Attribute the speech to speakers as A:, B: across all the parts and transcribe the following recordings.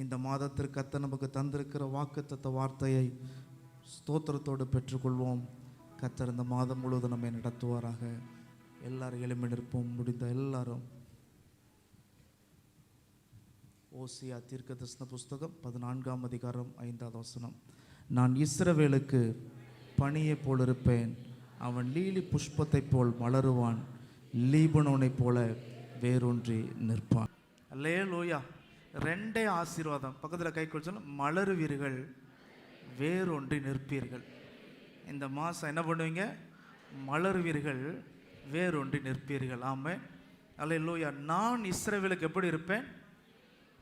A: இந்த மாதத்திற்கு கர்த்தர் நமக்கு தந்திருக்கிற வாக்குத்தத்த வார்த்தையை ஸ்தோத்திரத்தோடு பெற்றுக்கொள்வோம். கர்த்தர் இந்த மாதம் முழுவதும் நம்மை நடத்துவாராக. எல்லாரும் எழும்பி நிற்போம். முடிந்த எல்லாரும் ஓசியா தீர்க்கதரிசன புஸ்தகம் 14ஆம் அதிகாரம் 5வது வசனம். நான் இஸ்ரவேலுக்கு பனியை போல் இருப்பேன், அவன் லீலி புஷ்பத்தை போல் மலருவான், லீபனோனை போல வேரூன்றி நிற்பான். அல்லேலூயா. ரெண்டே ஆசீர்வாதம். பக்கத்தில் கை கொடுத்து மலருவீர்கள், வேரூன்றி நிற்பீர்கள். இந்த மாதம் என்ன பண்ணுவீங்க? மலருவீர்கள், வேரூன்றி நிற்பீர்கள். ஆமென். அல்லேலூயா. நான் இஸ்ரவேலுக்கு எப்படி இருப்பேன்?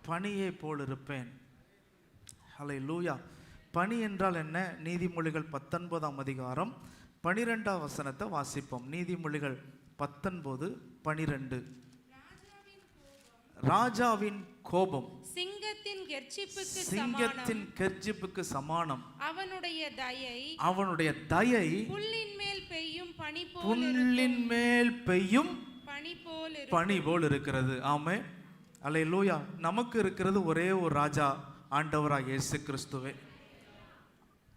A: பனியை போல் இருப்பேன். அல்லேலூயா. பனி என்றால் என்ன? நீதிமொழிகள் 19ஆம் அதிகாரம் 12ஆம் வசனத்தை வாசிப்போம். நீதிமொழிகள் 19:12. ராஜாவின் கோபம்
B: சிங்கத்தின்
A: கெர்ச்சிப்புக்கு சமானம்.
B: அவனுடைய தயை
A: புல்லின் மேல் பெய்யும் பனி போல் இருக்கிறது. ஆமென். அல்லேலூயா. நமக்கு இருக்கிறது ஒரே ஒரு ராஜா, ஆண்டவராக இயேசு கிறிஸ்துவே.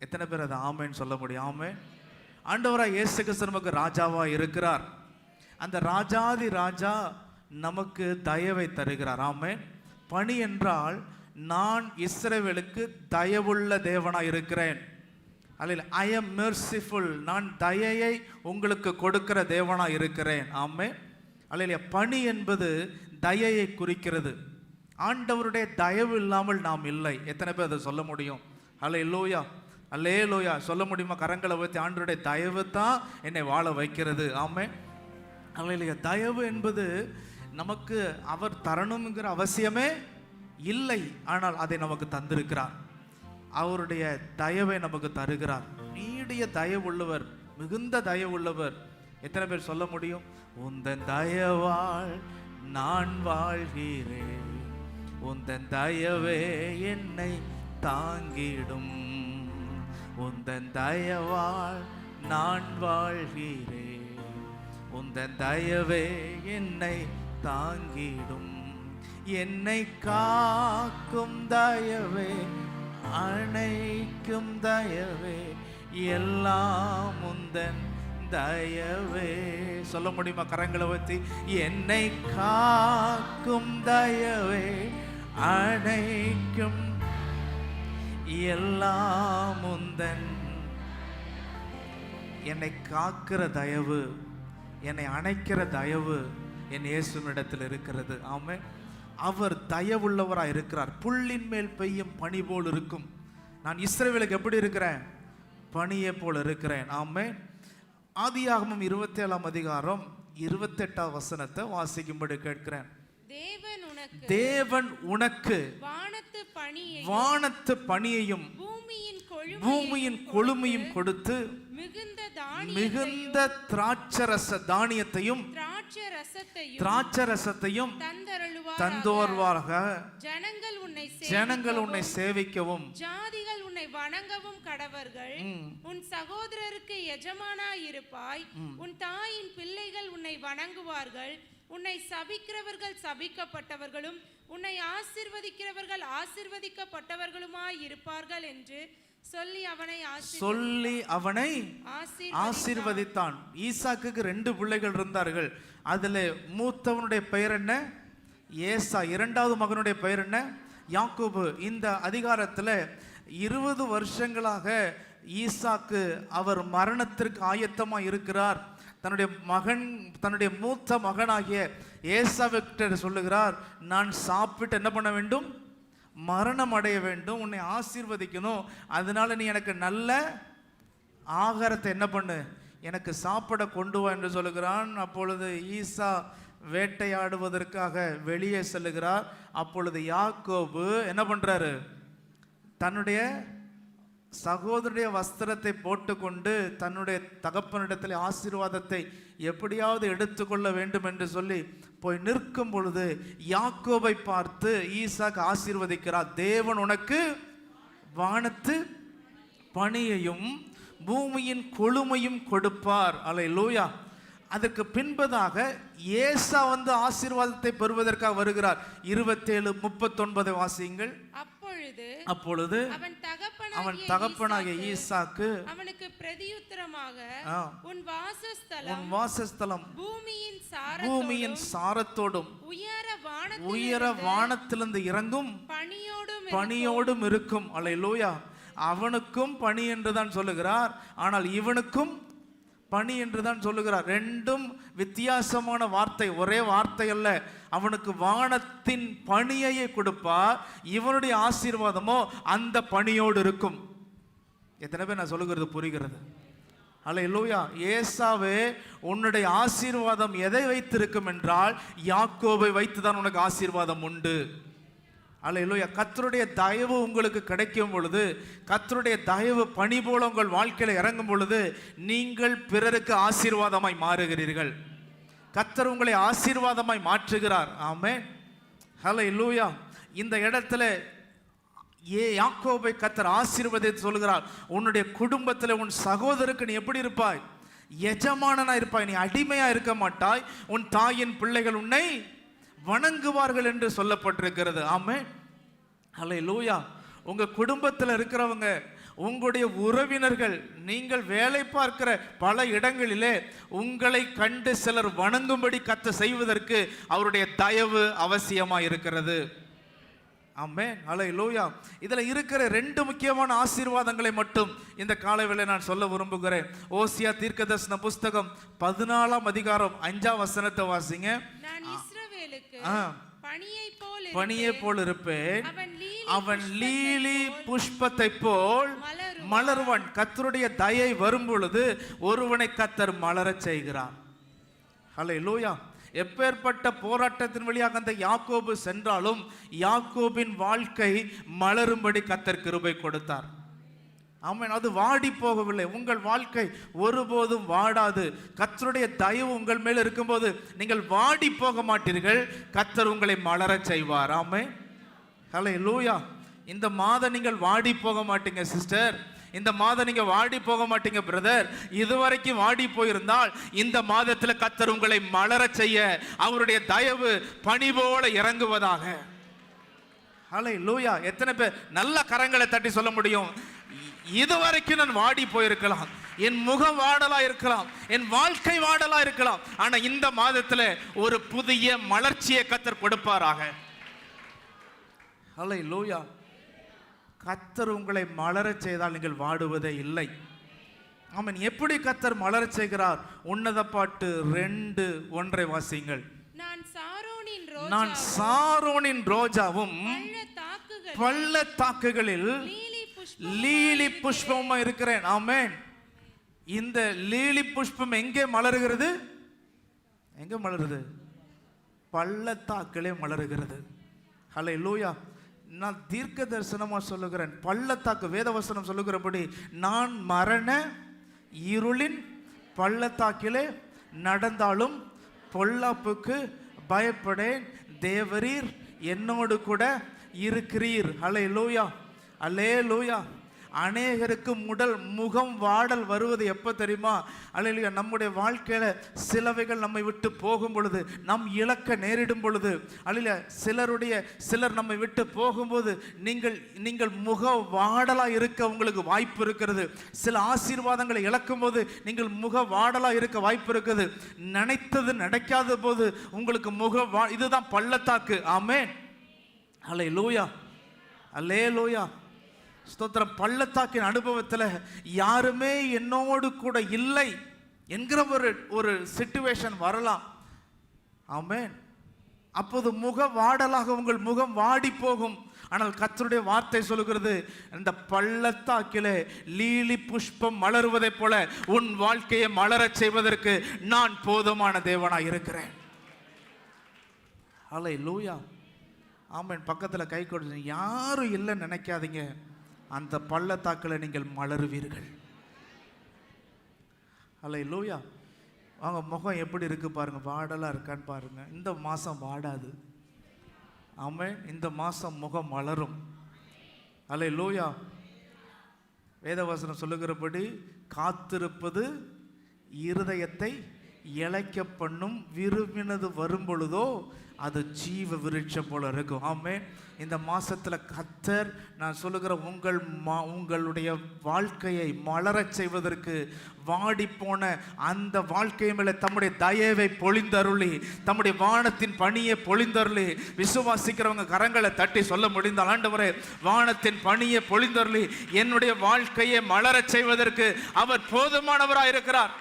A: எத்தனை பேர் அதை ஆமென் சொல்ல முடியும்? ஆமென். ஆண்டவராக இயேசு கிறிஸ்து நமக்கு ராஜாவா இருக்கிறார். அந்த ராஜாதி ராஜா நமக்கு தயவை தருகிறார். ஆமென். பனி என்றால் நான் இஸ்ரவேலுக்கு தயவுள்ள தேவனாய் இருக்கிறேன். அல்ல, ஐ எம் மெர்சிஃபுல். நான் தயையை உங்களுக்கு கொடுக்கிற தேவனாய் இருக்கிறேன். ஆமென். அல்ல, பனி என்பது தயையை குறிக்கிறது. ஆண்டவருடைய தயவு இல்லாமல் நாம் இல்லை. எத்தனை பேர் அதை சொல்ல முடியும்? அல்லேலூயா. அல்லேலூயா. சொல்ல முடியுமா? கரங்களை வைத்து ஆண்டவருடைய தயவு தான் என்னை வாழ வைக்கிறது. ஆமென். அல்லேலூயா. தயவு என்பது நமக்கு அவர் தரணுங்கிற அவசியமே இல்லை, ஆனால் அதை நமக்கு தந்திருக்கிறார். அவருடைய தயவை நமக்கு தருகிறார். நீடிய தயவுள்ளவர், மிகுந்த தயவுள்ளவர். எத்தனை பேர் சொல்ல முடியும்? உந்தன் தயவால் நான் வாழ்கிறேன், உந்தன் தயவே என்னை தாங்கிடும், உந்தன் தயவால் நான் வாழ்கிறேன், உந்தன் தயவே என்னை தாங்கிடும், என்னை காக்கும் தயவே, அணைக்கும் தயவே, எல்லாம் உந்தன் தயவே. சொல்ல முடியுமா? கரங்களை வச்சு என்னை காக்கும் தயவே, அணைக்கும் எல்லாம் உந்தன். என்னை காக்கிற தயவு, என்னை அணைக்கிற தயவு என் இயேசுவினிடத்தில் இருக்கிறது. ஆமென். அவர் தயவுள்ளவராய் இருக்கிறார். புல்லின் மேல் பெய்யும் பனி போல் இருக்கும். நான் இஸ்ரவேலுக்கு எப்படி இருக்கிறேன்? பனியை போல் இருக்கிறேன். ஆமென். ஆதியாகமம் 27ஆம் அதிகாரம் 28ஆம் வசனத்தை வாசிக்கும்படி கேட்கிறேன். தேவன் உனக்கு வானத்து பனியையும் பூமியின் கொழுமையும் கொடுத்து மிகுந்த திராட்சரச தானியத்தையும் திராட்சரசத்தையும் தந்தோர்வாக. ஜனங்கள் உன்னை சேவிக்கவும்,
B: ஜாதிகள் உன்னை வணங்கவும் கடவர்கள். உன் சகோதரருக்கு எஜமானாய் இருப்பாய். உன் தாயின் பிள்ளைகள் உன்னை வணங்குவார்கள். உன்னை சபிக்கிறவர்கள் சபிக்கப்பட்டவர்களும் உன்னை ஆசீர்வதிக்கிறவர்கள் ஆசீர்வதிக்கப்பட்டவர்களுமாய் இருப்பார்கள் என்று சொல்லி அவனை
A: ஆசீர்வதித்தான். ஈசாக்குக்கு 2 பிள்ளைகள் இருந்தார்கள். அதுல மூத்தவனுடைய பெயர் என்ன? ஏசா. 2வது மகனுடைய பெயர் என்ன? யாக்கோபு. இந்த அதிகாரத்தில் 20 வருஷங்களாக ஈசாக்கு அவர் மரணத்திற்கு ஆயத்தமாக இருக்கிறார். தன்னுடைய மூத்த மகனாகிய ஏசாவிட்ட சொல்லுகிறார், நான் சாப்பிட்டு என்ன பண்ண வேண்டும்? மரணம் அடைய வேண்டும். உன்னை ஆசீர்வதிக்கணும். அதனால நீ எனக்கு நல்ல ஆகாரத்தை என்ன பண்ணு, எனக்கு சாப்பிட கொண்டு வா என்று சொல்லுகிறான். அப்பொழுது ஈசா வேட்டையாடுவதற்காக வெளியே செல்லுகிறார். அப்பொழுது யாக்கோபு என்ன பண்றாரு? தன்னுடைய சகோதரனுடைய வஸ்திரத்தை போட்டுக்கொண்டு தன்னுடைய தகப்பனிடத்தில் ஆசீர்வாதத்தை எப்படியாவது எடுத்துக்கொள்ள வேண்டும் என்று சொல்லி போய் நிற்கும் பொழுது யாக்கோபை பார்த்து ஈசாக்கு ஆசீர்வதிக்கிறார். தேவன் உனக்கு வானத்து பனியையும் பூமியின் கொழுமையும் கொடுப்பார். அல்லேலூயா. அதற்கு பின்பதாக ஏசா வந்து ஆசீர்வாதத்தை பெறுவதற்காக வருகிறார். 27:39 வாசியுங்கள். அப்பொழுது அவன் தகப்பனாகிய ஈசாக்கு
B: அவனுக்கு பிரதியுத்தரமாக, உன் வாசஸ்தலம் பூமியின் சாரத்தோடும்
A: உயர வானத்திலிருந்து இறங்கும் பனியோடும் இருக்கும். அல்லேலூயா. அவனுக்கும் பனி என்றுதான் சொல்லுகிறார், ஆனால் இவனுக்கும் பனி என்றுதான் சொல்லுகிறார். ரெண்டும் வித்தியாசமான வார்த்தை, ஒரே வார்த்தை அல்ல. அவனுக்கு வானத்தின் பனியையே கொடுப்பார், இவனுடைய ஆசீர்வாதமோ அந்த பனியோடு இருக்கும். எத்தனை பேர் நான் சொல்லுகிறது புரிகிறது? அல்லேலூயா. ஏசாவே, உன்னுடைய ஆசீர்வாதம் எதை வைத்திருக்கும் என்றால் யாக்கோபை வைத்துதான் உனக்கு ஆசீர்வாதம் உண்டு. அல்லேலூயா. கர்த்தருடைய தயவு உங்களுக்கு கிடைக்கும் பொழுது, கர்த்தருடைய தயவு பனி போல உங்கள் வாழ்க்கையில் இறங்கும் பொழுது, நீங்கள் பிறருக்கு ஆசீர்வாதமாய் மாறுகிறீர்கள். கர்த்தர் உங்களை ஆசீர்வாதமாய் மாற்றுகிறார். ஆமென். அல்லேலூயா. இந்த இடத்துல யாக்கோபை கர்த்தர் ஆசீர்வதித்து சொல்கிறார், உன்னுடைய குடும்பத்தில் உன் சகோதரருக்கு நீ எப்படி இருப்பாய்? எஜமானனா இருப்பாய், நீ அடிமையா இருக்க மாட்டாய். உன் தாயின் பிள்ளைகள் உன்னை வணங்குவார்கள் என்று சொல்லப்பட்டிருக்கிறது. ஆமென். அல்லேலூயா. உங்க குடும்பத்தில் இருக்கிறவங்க, உங்களுடைய உறவினர்கள், நீங்கள் வேலை பார்க்கிற பல இடங்களிலே உங்களை கண்டு சிலர் வணங்கும்படி கர்த்தர் செய்வதற்கு அவருடைய தயவு அவசியமா இருக்கிறது. ஆமென். அல்லேலூயா. இதுல இருக்கிற ரெண்டு முக்கியமான ஆசீர்வாதங்களை மட்டும் இந்த காலைவேளை நான் சொல்ல விரும்புகிறேன். ஓசியா தீர்க்கதரிசன புஸ்தகம் 14ஆம் அதிகாரம் 5ஆம் வசனத்தை வாசிங்க. பனியை போல் இருப்பேன், அவன் லீலி புஷ்பத்தை போல் மலர்வான். கர்த்தருடைய தயை வரும் பொழுது ஒருவனை கர்த்தர் மலரச் செய்கிறார். அல்லேலூயா. எப்பேற்பட்ட போராட்டத்தின் வழியாக அந்த யாக்கோபு சென்றாலும் யாக்கோபின் வாழ்க்கை மலரும்படி கர்த்தர் கிருபை கொடுத்தார். ஆமென். அது வாடி போகவில்லை. உங்கள் வாழ்க்கை ஒருபோதும் வாடாது. கர்த்தருடைய தயவு உங்கள் மேல் இருக்கும்போது நீங்கள் வாடி போக மாட்டீர்கள். கர்த்தர் உங்களை மலரச் செய்வார். ஆமென். அல்லேலூயா. இந்த மாதம் நீங்கள் வாடி போக மாட்டீங்க சிஸ்டர், இந்த மாதம் நீங்க வாடி போக மாட்டீங்க பிரதர். இதுவரைக்கும் வாடி போயிருந்தால் இந்த மாதத்தில் கர்த்தர் உங்களை மலரச் செய்ய அவருடைய தயவு பனி போல இறங்குவதாக. அல்லேலூயா. எத்தனை பேர் நல்ல கரங்களை தட்டி சொல்ல முடியும், இதுவரைக்கும் நான் வாடி போயிருக்கலாம், என் முகம் வாடலா இருக்கலாம், என் வாழ்க்கை வாடலா இருக்கலாம், ஆனா இந்த மாதத்துல ஒரு புதிய மலர்ச்சியை கர்த்தர் கொடுப்பாராக. அல்லேலூயா. கர்த்தர் உங்களை மலரச் செய்தால் நீங்கள் வாடுவதே இல்லை. ஆமென். எப்படி கர்த்தர் மலரச் செய்கிறார்? உன்னத பாட்டு 2:1 வாசியுங்கள். நான் சாரோனின் ரோஜாவும் பள்ளத்தாக்குகளில் லீலி புஷ்பமா இருக்கிறேன். ஆமென். இந்த லீலி புஷ்பம் எங்கே மலருகிறது? எங்க மலருது? பள்ளத்தாக்கிலே மலருகிறது. அல்லேலூயா. நான் தீர்க்க தரிசனமா சொல்லுகிறேன், பள்ளத்தாக்கு வேதவசனம் சொல்லுகிறபடி, நான் மரண இருளின் பள்ளத்தாக்கிலே நடந்தாலும் பொல்லாப்புக்கு பயப்படேன், தேவரீர் என்னோடு கூட இருக்கிறீர். அல்லேலூயா. அல்லேலூயா. அநேகருக்கு முகம் வாடல் வருவது எப்போ தெரியுமா? அல்லேலூயா. நம்முடைய வாழ்க்கையில சிலவைகள் நம்மை விட்டு போகும் பொழுது, நம் இழக்க நேரிடும் பொழுது, அல்லேலூயா, சிலர் நம்மை விட்டு போகும்போது நீங்கள் முக வாடலா இருக்க உங்களுக்கு வாய்ப்பு இருக்கிறது. சில ஆசீர்வாதங்களை இழக்கும் போது நீங்கள் முக வாடலா இருக்க வாய்ப்பு இருக்குது. நினைத்தது நடக்காத போது உங்களுக்கு இதுதான் பள்ளத்தாக்கு. ஆமென். அல்லேலூயா. அல்லேலூயா. ஸ்தோத்திரம். பள்ளத்தாக்கின் அனுபவத்தில் யாருமே என்னோடு கூட இல்லை என்கிற ஒரு சிச்சுவேஷன் வரலாம். ஆமென். அப்போது முக வாடலாக உங்கள் முகம் வாடி போகும். ஆனால் கர்த்தருடைய வார்த்தை சொல்லுகிறது, இந்த பள்ளத்தாக்கிலே லீலி புஷ்பம் மலருவதை போல உன் வாழ்க்கையை மலரச் செய்வதற்கு நான் போதுமான தேவனாய் இருக்கிறேன். அல்லேலூயா. ஆமென். பக்கத்தில் கை கொடுத்து யாரும் இல்லைன்னு நினைக்காதீங்க, அந்த பள்ளத்தாக்கில் நீங்கள் மலருவீர்கள். அல்லேலூயா. அவங்க முகம் எப்படி இருக்கு பாருங்க, வாடலா இருக்கான்னு பாருங்க. இந்த மாசம் வாடாது. ஆமென். இந்த மாசம் முகம் மலரும். அல்லேலூயா. வேதவசனம் சொல்லுகிறபடி காத்திருப்பது இருதயத்தை இளைக்க பண்ணும், விரும்பினது வரும் பொழுதோ அது ஜீவ விருட்சம் போல இருக்கும். ஆமே. இந்த மாசத்துல கர்த்தர் நான் சொல்லுகிற உங்களுடைய வாழ்க்கையை மலரச் செய்வதற்கு, வாடி போன அந்த வாழ்க்கை மேல தம்முடைய தயவை பொழிந்தருளி, தம்முடைய வானத்தின் பணியை பொழிந்தருளி, விசுவாசிக்கிறவங்க கரங்களை தட்டி சொல்ல முடிந்தால், ஆண்டவரே வானத்தின் பணியை பொழிந்தருளி என்னுடைய வாழ்க்கையை மலரச் செய்வதற்கு அவர் போதுமானவராக இருக்கிறார்.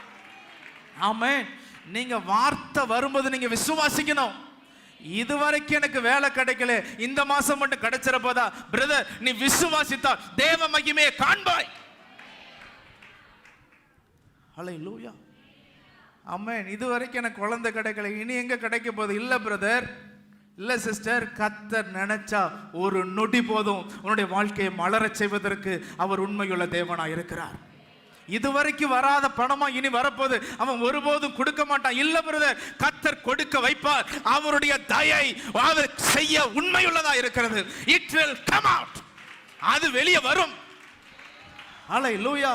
A: ஆமே. நீங்க வார்த்தை வரும்போது நீங்க விசுவாசிக்கணும். இதுவரைக்கும் எனக்கு வேலை கிடைக்கல, இந்த மாசம் மட்டும் கிடைச்சிட போதா? பிரதர், நீ விசுவாசித்தா தேவ மகிமையை காண்பாய். ஹல்லேலூயா. ஆமென். இதுவரைக்கும் எனக்கு குழந்தை கிடைக்கல, இனி எங்க கிடைக்க போகுது? இல்ல பிரதர், இல்ல சிஸ்டர், கர்த்தர் நினைச்சா ஒரு நொடி போதும் உன்னுடைய வாழ்க்கையை மலரச் செய்வதற்கு அவர் உண்மையுள்ள தேவனாய் இருக்கிறார். இதுவரைக்கும் வராத பணமா இனி வரப்போது, அவன் ஒருபோதும் கொடுக்க மாட்டான். இல்ல பிரதர், கர்த்தர் கொடுக்க வைப்பார். அவருடைய தயை அவர் செய்ய உண்மையுள்ளதா இருக்கிறது. It will come out. அது வெளியே வரும். ஹல்லேலூயா.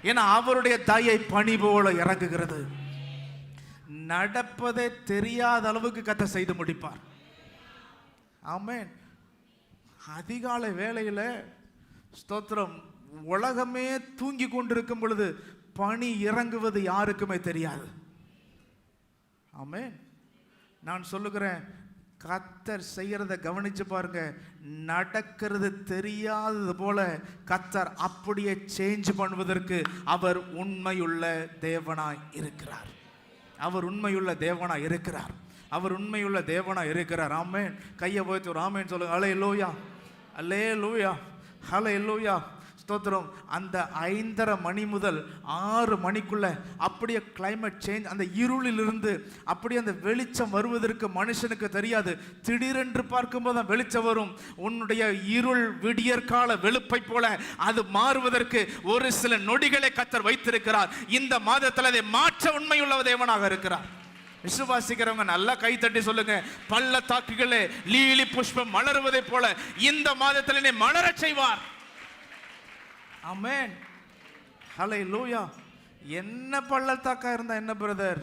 A: ஏன்னா அவருடைய தயை பனி போல இறங்குகிறது. நடப்பதே தெரியாத அளவுக்கு கர்த்தர் செய்து முடிப்பார். ஆமென். அதிகாலை வேளையில ஸ்தோத்திரம், உலகமே தூங்கி கொண்டிருக்கும் பொழுது பனி இறங்குவது யாருக்குமே தெரியாது. ஆமென். நான் சொல்லுகிறேன், கர்த்தர் செய்யறத கவனிச்சு பாருங்க. நடக்கிறது தெரியாதது போல கர்த்தர் அப்படியே சேஞ்ச் பண்ணுவதற்கு அவர் உண்மையுள்ள தேவனாய் இருக்கிறார். அவர் உண்மையுள்ள தேவனாய் இருக்கிறார். அவர் உண்மையுள்ள தேவனாய் இருக்கிறார். ஆமென். கையை போய்த்து ஒரு ஆமென் சொல்லுங்க. அல்லேலூயா, அல்லேலூயா, அல்லேலூயா. ஸ்தோத்திரம். அந்த 5:30 மணி முதல் 6 மணிக்குள்ள அப்படியே கிளைமேட் சேஞ்ச். அந்த இருளிலிருந்து அப்படியே அந்த வெளிச்சம் வருவதற்கு மனுஷனுக்கு தெரியாது. திடீரென்று பார்க்கும்போது தான் வெளிச்சம் வரும். உன்னுடைய இருள் விடியற்கால வெளுப்பை போல அது மாறுவதற்கு ஒரு சில நொடிகளை கர்த்தர் வைத்திருக்கிறார். இந்த மாதத்தில் அதை மாற்ற உண்மையுள்ள தேவனாக இருக்கிறார். விசுவாசிக்கிறவங்க நல்லா கை தட்டி சொல்லுங்க. பள்ளத்தாக்குகளே லீலி புஷ்பம் மலருவதை போல இந்த மாதத்தில் நீ மலரச் செய்வார். ஆமென். ஹல்லேலூயா. என்ன பள்ளத்தாக்கா இருந்தா என்ன பிரதர்?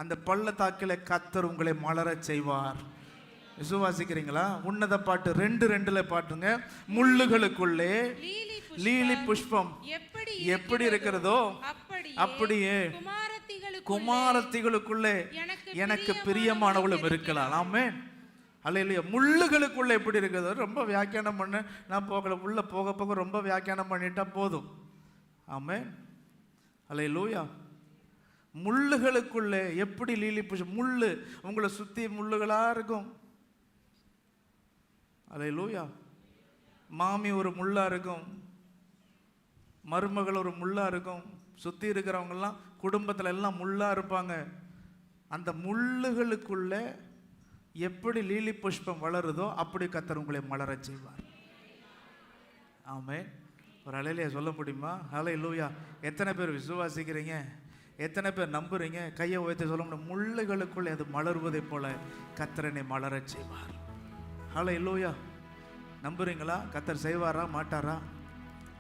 A: அந்த பள்ளத்தாக்கில கர்த்தர் உங்களை மலரச் செய்வார். விசுவாசிக்கிறீங்களா? உன்னத பாட்டு 2:2 பாட்டுங்க. முள்ளுகளுக்குள்ளே லீலி புஷ்பம் எப்படி இருக்கிறதோ அப்படியே குமாரத்திகளுக்குள்ளே எனக்கு பிரியமானவளும் இருக்கலாம். ஆமென். அல்லேலூயா. முள்ளுகளுக்குள்ள எப்படி இருக்குது? ரொம்ப வியாக்கியானம் பண்ண நான் போகல. உள்ள போக போக ரொம்ப வியாக்கியானம் பண்ணிட்டா போதும். ஆமென். அல்லேலூயா. முள்ளுகளுக்குள்ளே எப்படி லீலி புஷ்பம். முள்ளு உங்களை சுத்தி முள்ளுகளா இருக்கும். அல்லேலூயா. மாமி ஒரு முள்ளா இருக்கும், மருமகள் ஒரு முள்ளா இருக்கும், சுத்தி இருக்கிறவங்கெல்லாம் குடும்பத்துல எல்லாம் முள்ளா இருப்பாங்க. அந்த முள்ளுகளுக்குள்ள எப்படி லீலி புஷ்பம் வளருதோ அப்படி கர்த்தர் உங்களை மலரச் செய்வார். ஆமென். ஒரு அல்லேலூயா சொல்ல முடியுமா? ஹல்லேலூயா. எத்தனை பேர் விசுவாசிக்கிறீங்க? எத்தனை பேர் நம்புறீங்க? கையை உயர்த்தி சொல்ல முடியும். முள்ளுகளுக்குள்ளே அது மலருவதை போல கர்த்தரனை மலரச் செய்வார். ஹல்லேலூயா. நம்புறீங்களா? கர்த்தர் செய்வாரா மாட்டாரா?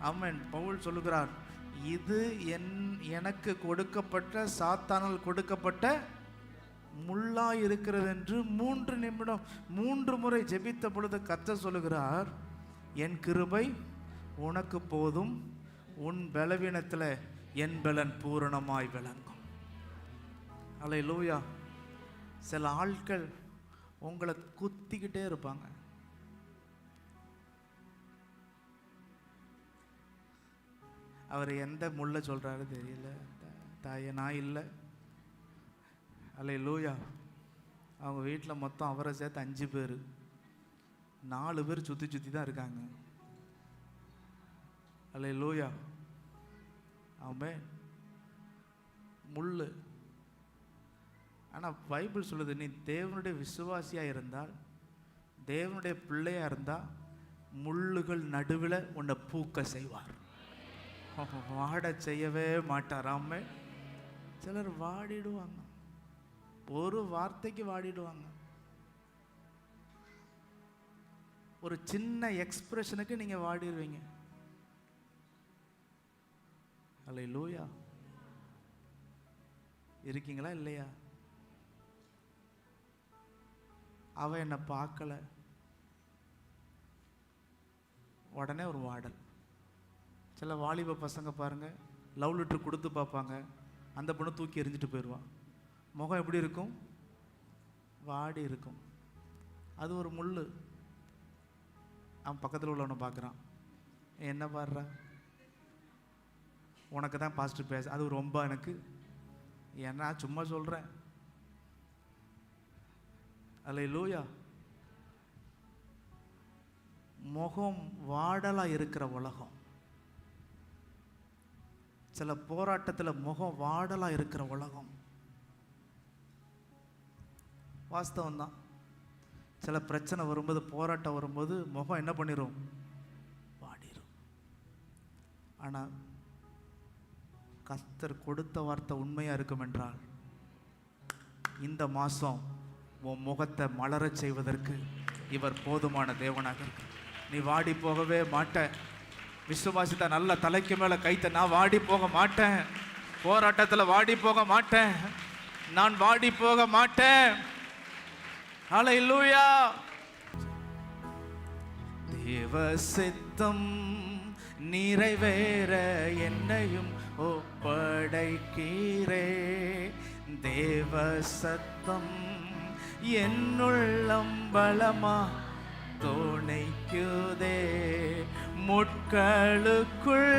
A: ஆமென். பவுல் சொல்லுகிறார், இது எனக்கு கொடுக்கப்பட்ட சாத்தானால் கொடுக்கப்பட்ட முள்ளா இருக்கிறது என்று 3 நிமிடம் 3 முறை ஜெபித்த பொழுது கர்த்தர் சொல்லுகிறார், என் கிருபை உனக்கு போதும், உன் பலவீனத்தில் என் பலன் பூரணமாய் விளங்கும். அல்லேலூயா. சில ஆட்கள் உங்களை குத்திக்கிட்டே இருப்பாங்க. அவர் எந்த முள்ள சொல்றாரு தெரியல. தாயே நான் இல்லை. அல்லேலூயா. அவங்க வீட்டில் மொத்தம் அவரை சேர்த்து 5 பேர், 4 பேர் சுற்றி சுற்றி தான் இருக்காங்க. அல்லேலூயா. ஆமென். முள்ளு. ஆனால் பைபிள் சொல்லுது, நீ தேவனுடைய விசுவாசியாக இருந்தால், தேவனுடைய பிள்ளையாக இருந்தால் முள்ளுகள் நடுவில் உன்னை பூக்க செய்வார். வாட செய்யவே மாட்டார். ஆமென். சிலர் வாடிடுவாங்க, ஒரு வார்த்தைக்கு வாடிடுவாங்க. ஒரு சின்ன எக்ஸ்பிரஷனுக்கு நீங்க வாடிடுவீங்க. அல்லேலூயா. இருக்கீங்களா இல்லையா? அவன் என்னை பார்க்கல. உடனே ஒரு வாடல். சில வாலிப பசங்க பாருங்க, லவ் லெட்டர் கொடுத்து பார்ப்பாங்க, அந்த பொண்ணு தூக்கி எறிஞ்சிட்டு போயிடுவான். முகம் எப்படி இருக்கும்? வாடி இருக்கும். அது ஒரு முள். அவன் பக்கத்தில் உள்ளவனை பார்க்குறான், என்ன பாடுறா, உனக்கு தான் பாசிட்டிவ் பேச. அது ரொம்ப எனக்கு என்ன சும்மா சொல்கிறேன். அல்லேலூயா. முகம் வாடலாக இருக்கிற உலகம். சில போராட்டத்தில் முகம் வாடலாக இருக்கிற உலகம். வாஸ்தவம் தான். சில பிரச்சனை வரும்போது, போராட்டம் வரும்போது முகம் என்ன பண்ணிடும்? வாடிடும். ஆனால் கர்த்தர் கொடுத்த வார்த்தை உண்மையாக இருக்கும் என்றால், இந்த மாதம் உன் முகத்தை மலரச் செய்வதற்கு இவர் போதுமான தேவனாக இருக்கு. நீ வாடி போகவே மாட்ட. விசுவாசித்த நல்ல தலைக்கு மேலே கைத்த. நான் வாடி போக மாட்டேன். போராட்டத்தில் வாடி போக மாட்டேன். நான் வாடி போக மாட்டேன். ஹல்லேலூயா. தேவ சித்தம் நிறைவேற என்னையும் ஒப்படைக்கிறே. தேவ சத்தம் என்னுள்ளம் பலமா துணைக்குதே. முட்களுக்குள்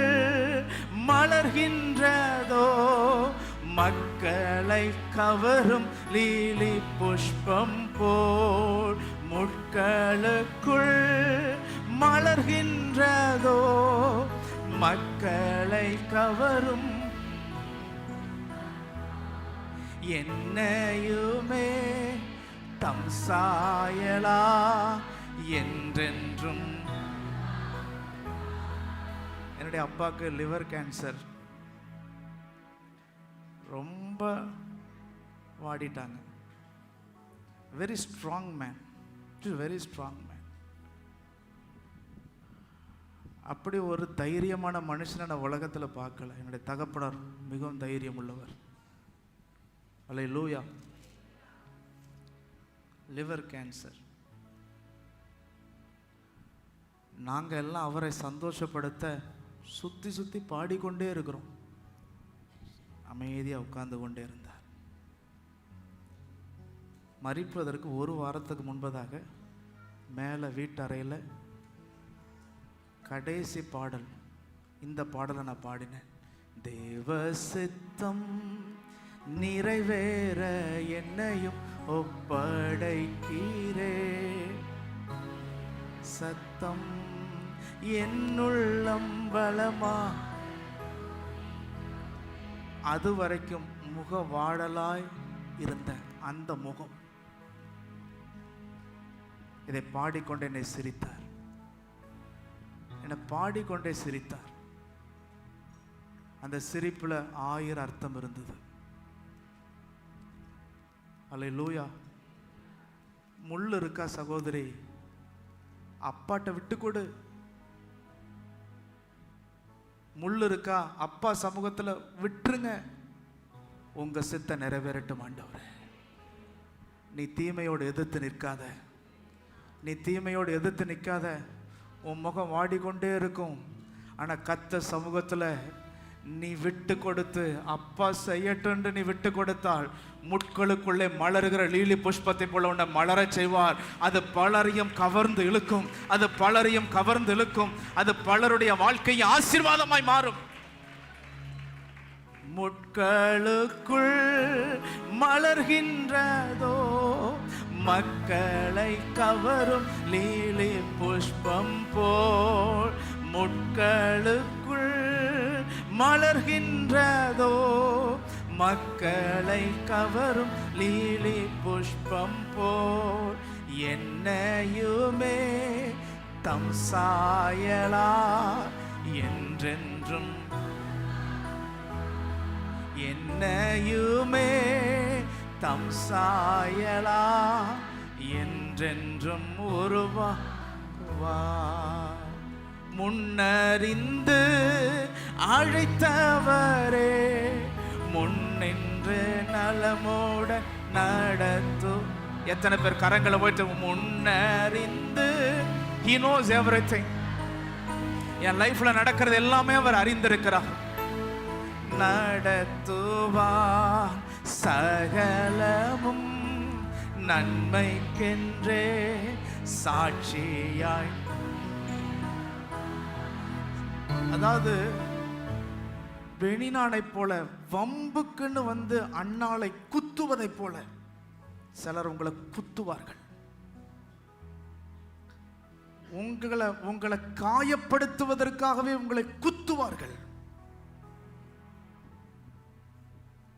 A: மலர்கின்றதோ மக்களை கவரும் லீலி புஷ்பம் போல். முட்களுக்குள் மலர்கின்றதோ மக்களை கவரும். என்னையுமே தம் சாயலா என்றென்றும். என்னுடைய அப்பாவுக்கு லிவர் கேன்சர். ரொம்ப வாடிட்டாங்க. Very strong man, very strong man. அப்படி ஒரு தைரியமான மனுஷனை நான் உலகத்தில் பார்க்கல. என்னுடைய தகப்பனார் மிகவும் தைரியம் உள்ளவர். அல்லேலூயா. Liver cancer. நாங்கள் எல்லாம் அவரை சந்தோஷப்படுத்த சுற்றி சுற்றி பாடிக்கொண்டே இருக்கிறோம். அமைதியாக உட்கார்ந்து கொண்டே இருந்தார். மரிப்பதற்கு ஒரு வாரத்துக்கு முன்பதாக மேலே வீட்டறையில் கடைசி பாடல், இந்த பாடலை நான் பாடினேன். தேவ சித்தம் நிறைவேற என்னையும் ஒப்படைக்கிறே. சத்தம் என்னுள்ளம் பலமா. அது வரைக்கும் முக வாடலாய் இருந்த அந்த முகம் இதை பாடிக்கொண்டு என்னை சிரித்தார். என்னை பாடிக்கொண்டே சிரித்தார். அந்த சிரிப்புல 1000 அர்த்தம் இருந்தது. அல்லேலூயா. முள் இருக்கா சகோதரி? அப்பாட்ட விட்டு கொடு. முள் இருக்கா? அப்பா சமூகத்துல விட்டுருங்க. உங்க சித்த நிறைவேறட்டும் ஆண்டவரே. நீ தீமையோடு எதிர்த்து நிற்காத. நீ தீமையோடு எதிர்த்து நிற்காத. உன் முகம் வாடிக்கொண்டே இருக்கும். ஆனா கர்த்தர் சமூகத்துல நீ விட்டு கொடுத்து, அப்பா செய்யட்டும் நீ விட்டு கொடுத்தால், முட்களுக்குள்ளே மலர்கிற லீலி புஷ்பத்தை போல உன்னை மலரச் செய்வார். அது பலரையும் கவர்ந்து இழுக்கும். அது பலரையும் கவர்ந்து இழுக்கும். அது பலருடைய வாழ்க்கையை ஆசீர்வாதமாய் மாறும். முட்களுக்குள் மலர்கின்றதோ மக்களை கவரும் லீலி புஷ்பம் போல். முட்களுக்குள் மலர்கின்றதோ மக்களை கவரும் லீலி புஷ்பம் போல். என்னையுமே தம் சாயலா என்றென்றும். என்னையுமே தம் சாயலா என்றென்றும் உருவாக்குவார். முன்னறிந்து அழைத்தவரே, முன்னின்று நலமோட நடத்தும். எத்தனை பேர் கரங்களை போயிட்டு முன்னறிந்து, he knows everything. என் லைஃப்ல நடக்கிறது எல்லாமே அவர் அறிந்திருக்கிறார். நடத்துவார் சகலமும் நன்மைக்கென்றே சாட்சியாய். அதாவது வெணினானை போல வம்புக்குன்னு வந்து அண்ணாளை குத்துவதை போல சிலர் உங்களை குத்துவார்கள். உங்களை காயப்படுத்துவதற்காகவே உங்களை குத்துவார்கள்.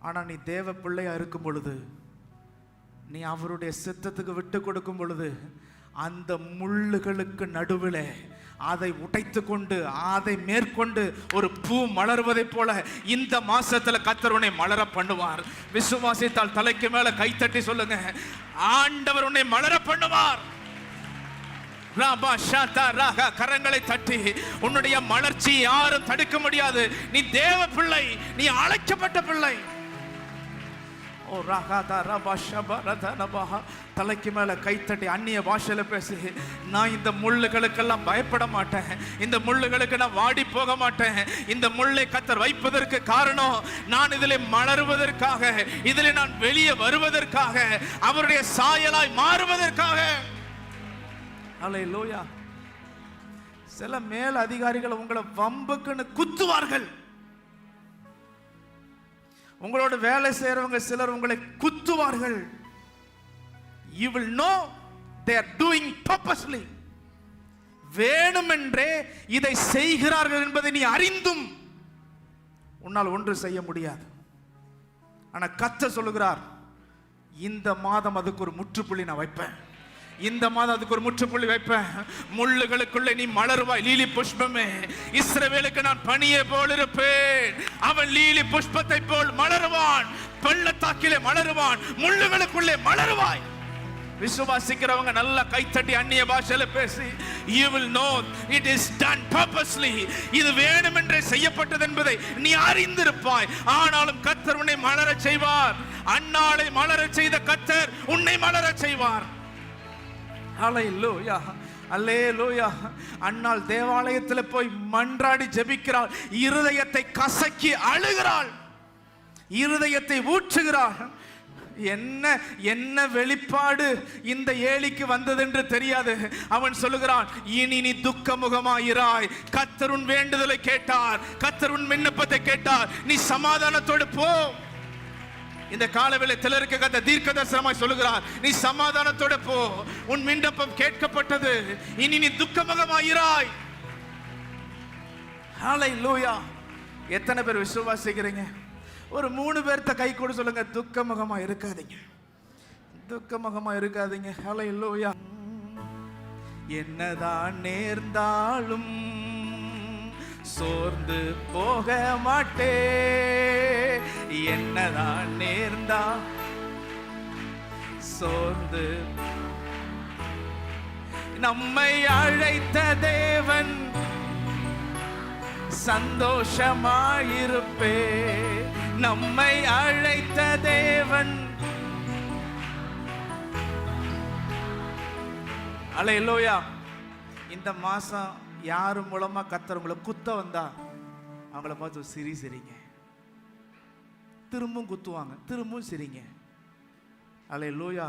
A: ஆனா நீ தேவ பிள்ளையா இருக்கும் பொழுது, நீ அவருடைய சித்தத்துக்கு விட்டு கொடுக்கும் பொழுது, அந்த முள்ளுகளுக்கு நடுவில் அதை உடைத்து கொண்டு அதை மேற்கொண்டு ஒரு பூ மலர்வதை போல இந்த மாசத்துல கர்த்தர் உன்னை மலர பண்ணுவார். விசுவாசித்தால் தலைக்கு மேல கைத்தட்டி சொல்லுங்க, ஆண்டவர் உன்னை மலர பண்ணுவார். கரங்களை தட்டி, உன்னுடைய மலர்ச்சி யாரும் தடுக்க முடியாது. நீ தேவ பிள்ளை, நீ அழைக்கப்பட்ட பிள்ளை. தலைக்கு மேல கைத்தட்டி அந்நிய பாஷையில பேசி, நான் இந்த முள்ளுகளுக்கெல்லாம் பயப்பட மாட்டேன், இந்த முள்ளுகளுக்கு நான் வாடி போக மாட்டேன். இந்த முள்ளை கர்த்தர் வைப்பதற்கு காரணம், நான் இதிலே மலருவதற்காக, இதிலே நான் வெளியே வருவதற்காக, அவருடைய சாயலாய் மாறுவதற்காக. அல்லேலூயா. சில மேல் அதிகாரிகள் உங்களை வம்புக்குன்னு குத்துவார்கள். உங்களோட வேலை செய்யறவங்க சிலர் உங்களை குத்துவார்கள். You will know they are doing purposely. வேணுமென்றே இதை செய்கிறார்கள் என்பதை நீ அறிந்தும் உன்னால் ஒன்று செய்ய முடியாது. ஆனா கர்த்தர் சொல்லுகிறார், இந்த மாதம் அதுக்கு ஒரு முற்றுப்புள்ளி நான் வைப்பேன். இந்த மாதம் அதுக்கு ஒரு முற்றுப்புள்ளி வைப்பேன். முள்ளுகளுக்குள்ளே நீ மலருவாய். லீலி புஷ்பமே, இஸ்ரவேலுக்கு நான் பனியை போல் இருப்பேன். அவன் லீலி புஷ்பத்தை போல் மலருவான். பள்ளத்தாக்கிலே மலருவான், முள்ளுகளுக்குள்ளே மலருவாய். விசுவாசிக்கிறவங்க நல்லா கைத்தட்டி அந்நிய பாஷையில பேசி, you will know it is done purposely. இது வேண்டுமென்றே செய்யப்பட்டது என்பதை நீ அறிந்திருப்பாய். ஆனாலும் கர்த்தர் உன்னை மலர செய்வார். அன்னாளை மலர செய்த கர்த்தர் உன்னை மலர செய்வார். அல்லேலூயா, அல்லேலூயா. அன்னாள் தேவாலயத்தில் போய் மன்றாடி ஜெபிக்கிறாள். இருதயத்தை கசக்கி அழுகிறாள், இருதயத்தை ஊற்றுகிறாள். என்ன என்ன வெளிப்பாடு இந்த ஏலிக்கு வந்தது என்று தெரியாது. அவன் சொல்லுகிறான், இனி நீ துக்க முகமாயிராய். கர்த்தர் உன் வேண்டுதலை கேட்டார், கர்த்தர் உன் விண்ணப்பத்தை கேட்டார். நீ சமாதானத்தோடு போ. இந்த காலவேளை சிலருக்கு கர்த்தர் தீர்க்கதரிசனமாய் சொல்லுகிறார், நீ சமாதானத்தோடு போ, உன் விண்ணப்பம் கேட்கப்பட்டது, இனி நீ துக்கமுகமாயிராய். ஹல்லேலூயா. எத்தனை பேர் விசுவாசிக்கிறீங்க? ஒரு 3 பேர்த்த கை கூட சொல்லுங்க, துக்கமுகமா இருக்காதீங்க, துக்கமுகமா இருக்காதீங்க. ஹல்லேலூயா. என்னதான் நேர்ந்தாலும் சோர்ந்து போக மாட்டே, என்னதான் நேர்ந்தா சோர்ந்து. நம்மை அழைத்த தேவன் சந்தோஷமாயிருப்பே, நம்மை அழைத்த தேவன். அல்லேலூயா. இந்த மாசம் யாரு மூலமா கர்த்தர் உங்களை குத்த வந்தா அவங்கள பார்த்து சிரிங்க. திரும்பவும் குத்துவாங்க, திரும்பவும் சிரிங்க. அல்லேலூயா.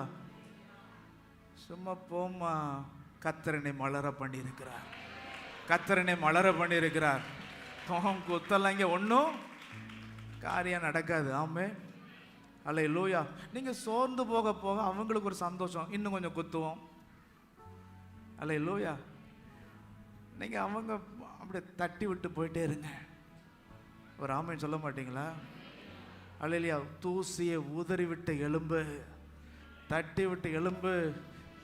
A: சும்மா போமா, கர்த்தரனை மலர பண்ணியிருக்கிறார், கர்த்தரனை மலர பண்ணியிருக்கிறார். குத்தலாம் இங்கே ஒன்றும் காரியம் நடக்காது. ஆமே. அல்லேலூயா. நீங்கள் சோர்ந்து போக போக அவங்களுக்கு ஒரு சந்தோஷம், இன்னும் கொஞ்சம் குத்துவோம். அல்லேலூயா. நீங்கள் அவங்க அப்படியே தட்டி விட்டு போயிட்டே இருங்க. ஒரு ஆமேன்னு சொல்ல மாட்டீங்களா? அல்லேலூயா. தூசியை உதறி விட்டு எலும்பு, தட்டி விட்டு எலும்பு.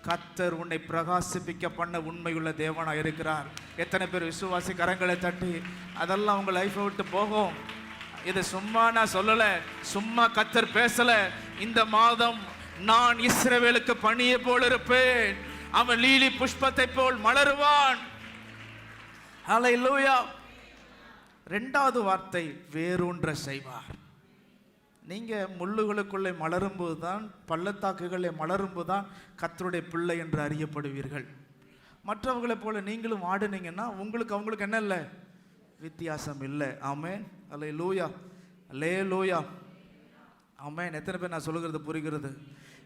A: கர்த்தர் உன்னை பிரகாசிப்பிக்க பண்ண உண்மையுள்ள தேவனாக இருக்கிறார். எத்தனை பேர் விசுவாசி கரங்களை தட்டி, அதெல்லாம் உங்கள் லைஃப்பை விட்டு போகும். இது சும்மா நான் சொல்லலை, சும்மா கர்த்தர் பேசலை. இந்த மாதம் நான் இஸ்ரவேலுக்கு பனியை போல் இருப்பேன், அவன் லீலி புஷ்பத்தை போல் மலருவான். ஹல்லேலூயா. 2வது வார்த்தை, வேரூன்ற செய்வார். நீங்கள் முள்ளுகளுக்குள்ளே மலரும்போது தான், பள்ளத்தாக்குகளே மலரும்போது தான் கர்த்தருடைய பிள்ளை என்று அறியப்படுவீர்கள். மற்றவர்களைப் போல நீங்களும் ஆடுனீங்கன்னா உங்களுக்கு அவங்களுக்கு என்ன இல்லை, வித்தியாசம் இல்லை. ஆமென், அல்லேலூயா, அல்லேலூயா, ஆமென். எத்தனை பேர் நான் சொல்லுகிறது புரிகிறது?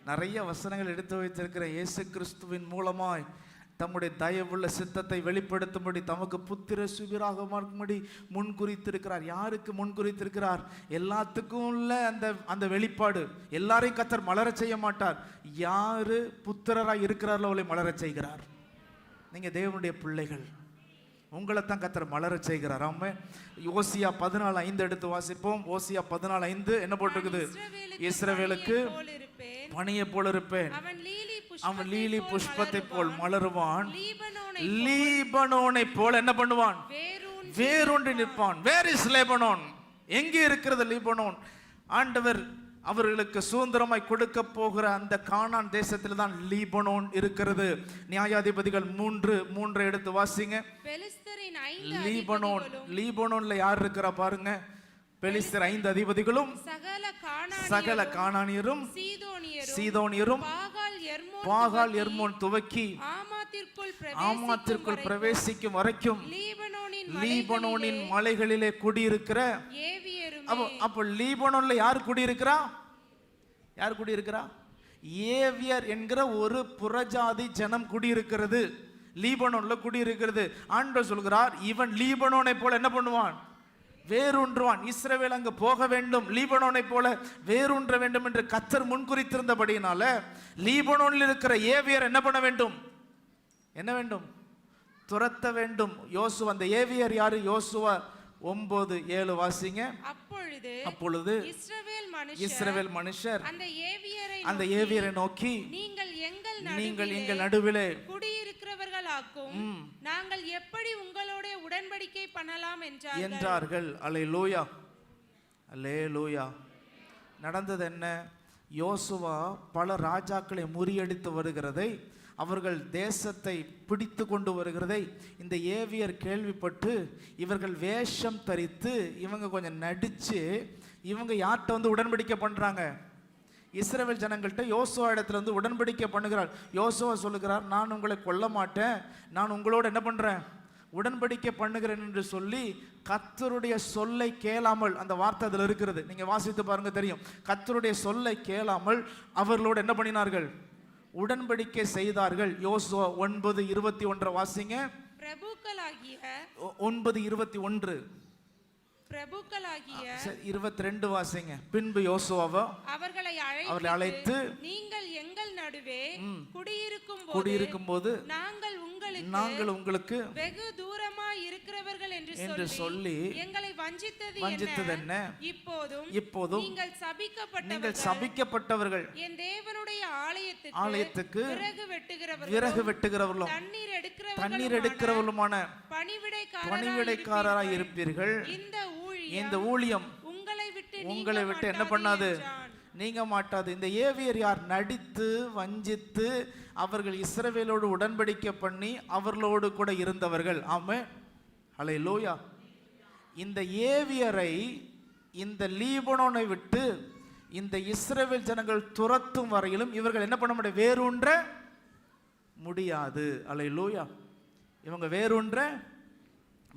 A: நிறைய வசனங்கள் எடுத்து வைத்திருக்கிற இயேசு கிறிஸ்துவின் மூலமாய் தம்முடைய தயவுள்ள சித்தத்தை வெளிப்படுத்தும்படி தமக்கு புத்திர சுபிராக மாறும்படி முன் குறித்திருக்கிறார். யாருக்கு முன் குறித்திருக்கிறார்? எல்லாத்துக்கும் உள்ள அந்த வெளிப்பாடு. எல்லாரையும் கர்த்தர் மலரச் செய்ய மாட்டார். யாரு புத்திரராய் இருக்கிறார்களோ அவளை மலரச் செய்கிறார். நீங்க தேவனுடைய பிள்ளைகள், உங்களை தான் கர்த்தர் மலரச் செய்கிறார். ஆமென். ஓசியா 14:5 எடுத்து வாசிப்போம். ஓசியா 14:5 என்ன போட்டிருக்குது? இஸ்ரவேலுக்கு பனியை போல இருப்பேன், அவன் லீலி புஷ்பத்தை போல் மலருவான், லீபனோனை போல என்ன பண்ணுவான்? வேரூன்றி நிற்பான். Where is Lebanon? எங்கே இருக்கிறது லீபனோன்? ஆண்டவர் அவர்களுக்கு சுதந்திரமாய் கொடுக்க போகிற அந்த கானான் தேசத்தில் தான் லீபனோன் இருக்கிறது. நியாயாதிபதிகள் 3:3 எடுத்து வாசிங்க. லீபனோன், லீபனோன்ல யார் இருக்கிறா பாருங்க. பெலிஸ்தர் 5 அதிபதிகளும் சகல கானானியரும் சீதோனியரும் பாகால் எர்மோன் துவக்கி ஆமாத்திற்குள் பிரவேசிக்கும் வரைக்கும் லீபனோனின் மலைகளிலே குடியிருக்கிற. அப்ப லீபனோன்ல யார் குடியிருக்கிறா? யார் குடியிருக்கிறா? ஏவியர் என்கிற ஒரு புறஜாதி ஜனம் குடியிருக்கிறது, லீபனோன்ல குடியிருக்கிறது. ஆண்டவர் சொல்கிறார், இவன் லீபனோனை போல என்ன பண்ணுவான்? வேரூன்றுவான். இஸ்ரவேல் அங்கு போக வேண்டும், லீபனோனை போல வேரூன்ற வேண்டும் என்று கர்த்தர் முன்குறித்திருந்தபடியினால லீபனோனில் இருக்கிற ஏவியர் என்ன பண்ண வேண்டும்? என்ன வேண்டும்? துரத்த வேண்டும். யோசுவா, அந்த ஏவியர் யாரு? யோசுவா 9:7 வாசிங்க. அப்பொழுது இஸ்ரவேல் மனுஷர் அந்த ஏவியரை நோக்கி, நீங்கள் எங்கள் நடுவிலே
B: குடியிருக்கிறவர்களாக்கும், நாங்கள் எப்படி உங்களோட உடன்படிக்கை பண்ணலாம்
A: என்றார்கள். அல்லேலூயா, அல்லேலூயா. நடந்தது என்ன? யோசுவா பல ராஜாக்களை முறியடித்து வருகிறதை, அவர்கள் தேசத்தை பிடித்து கொண்டு வருகிறதை இந்த ஏவியர் கேள்விப்பட்டு இவர்கள் வேஷம் தரித்து இவங்க கொஞ்சம் நடிச்சு இவங்க யார்கிட்ட வந்து உடன்படிக்கை பண்றாங்க? இஸ்ரவேல் ஜனங்கள்கிட்ட யோசுவா இடத்துல வந்து உடன்படிக்கை பண்ணுகிறார். யோசுவா சொல்லுகிறார், நான் உங்களை கொல்ல மாட்டேன், நான் உங்களோட என்ன பண்றேன்? உடன்படிக்கை பண்ணுகிறேன் என்று சொல்லி கர்த்தருடைய சொல்லை கேளாமல், அந்த வார்த்தை அதில் இருக்கிறது, நீங்க வாசித்து பாருங்க தெரியும். கர்த்தருடைய சொல்லை கேளாமல் அவர்களோடு என்ன பண்ணினார்கள்? உடன்படிக்கை செய்தார்கள். யோசுவா 9:21 வாசிங்க.
B: பிரபுக்களாகிய
A: 9:21
B: பிரபுக்களாகிய
A: 22 வாசிங்க. பின்பு யோசுவா அவர்களை அழைத்து, நீங்கள் எங்கள் நடுவே குடியிருக்கும் போது நாங்கள் உங்களுக்கு
B: வெகு தூரமாய் இருக்கிறவர்கள் என்று சொல்லி எங்களை வஞ்சித்தது என்ன? இப்போதும் நீங்கள் சபிக்கப்பட்டவர்கள், என் தேவனுடைய ஆலயத்துக்கு விறகு வெட்டுகிறவர்களும் தண்ணீர் எடுக்கிறவர்களுமான பணிவிடைக்காரராய் இருப்பீர்கள். இந்த ஊழியம் உங்களை விட்டு என்ன பண்ணாது? நீங்க மாட்டாது. இந்த ஏவியர் யார்? நடித்து வஞ்சித்து அவர்கள் இஸ்ரவேலோடு உடன்படிக்கை பண்ணி அவர்களோடு கூட இருந்தவர்கள். ஆமென், அல்லேலூயா. இந்த ஏவியரை, இந்த லீபனோனை விட்டு இந்த இஸ்ரவேல் ஜனங்கள் துரத்தும் வரையிலும் இவர்கள் என்ன பண்ண முடியாது? வேரூன்ற முடியாது. அல்லேலூயா. இவங்க வேரூன்ற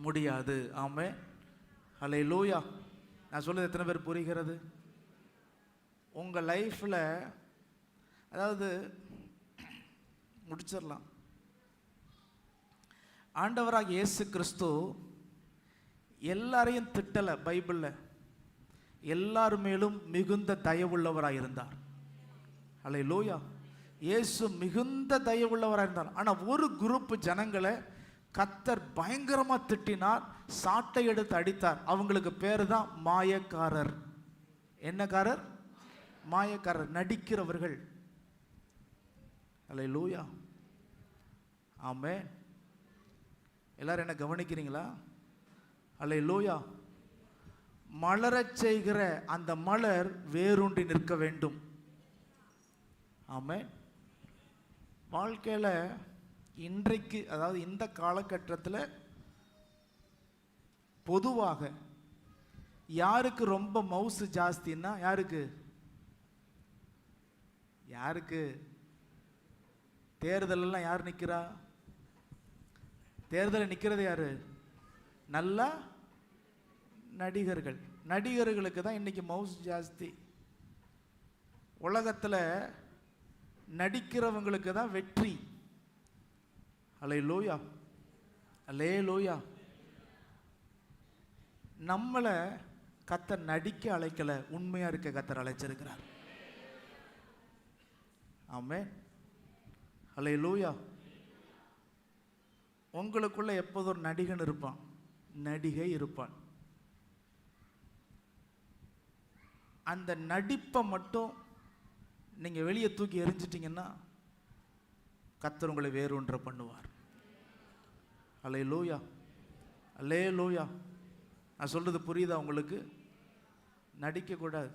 B: முடியாது. ஆமென், அல்லேலூயா. நான் சொல்றது எத்தனை பேர் புரிகிறது? உங்கள் லைஃப்பில், அதாவது முடிச்சிடலாம், ஆண்டவராக இயேசு கிறிஸ்து எல்லாரையும் திட்டலை. பைபிளில் எல்லார் மேலும் மிகுந்த தயவுள்ளவராக இருந்தார். அல்லேலூயா. இயேசு மிகுந்த தயவுள்ளவராக இருந்தார். ஆனால் ஒரு குரூப் ஜனங்களை கர்த்தர் பயங்கரமாக திட்டினார், சாட்டை எடுத்து அடித்தார். அவங்களுக்கு பேர் தான் மாயக்காரர். என்னக்காரர்? மாயக்காரர், நடிக்கிறவர்கள். அல்லேலூயா, ஆமென். எல்லாரும் என்ன கவனிக்கிறீங்களா? அல்லேலூயா. மலரச் செய்கிற அந்த மலர் வேரூன்றி நிற்க வேண்டும். ஆமென். வாழ்க்கையில் இன்றைக்கு, அதாவது இந்த காலகட்டத்தில் பொதுவாக யாருக்கு ரொம்ப மவுசு ஜாஸ்தின்னா யாருக்கு? யாருக்கு? தேர்தலெல்லாம் யார் நிற்கிறா? தேர்தலில் நிற்கிறது யாரு? நல்லா நடிகர்கள். நடிகர்களுக்கு தான் இன்னைக்கு மவுஸ் ஜாஸ்தி. உலகத்தில் நடிக்கிறவங்களுக்கு தான் வெற்றி. அல்லேலூயா, அல்லேலூயா. நம்மளை கர்த்தர் நடிக்க அழைக்கல, உண்மையா இருக்க கர்த்தர் அழைச்சிருக்கிறார். ஆமென், அல்லேலூயா. உங்களுக்குள்ள எப்போதும் ஒரு நடிகன் இருப்பான், நடிகை இருப்பான். அந்த நடிப்பை மட்டும் நீங்க வெளியே தூக்கி எறிஞ்சிட்டீங்கன்னா கர்த்தர் உங்களை வேறு ஒன்றை பண்ணுவார். அல்லேலூயா, அல்லேலூயா. நான் சொல்றது புரியுதா உங்களுக்கு? நடிக்கக்கூடாது.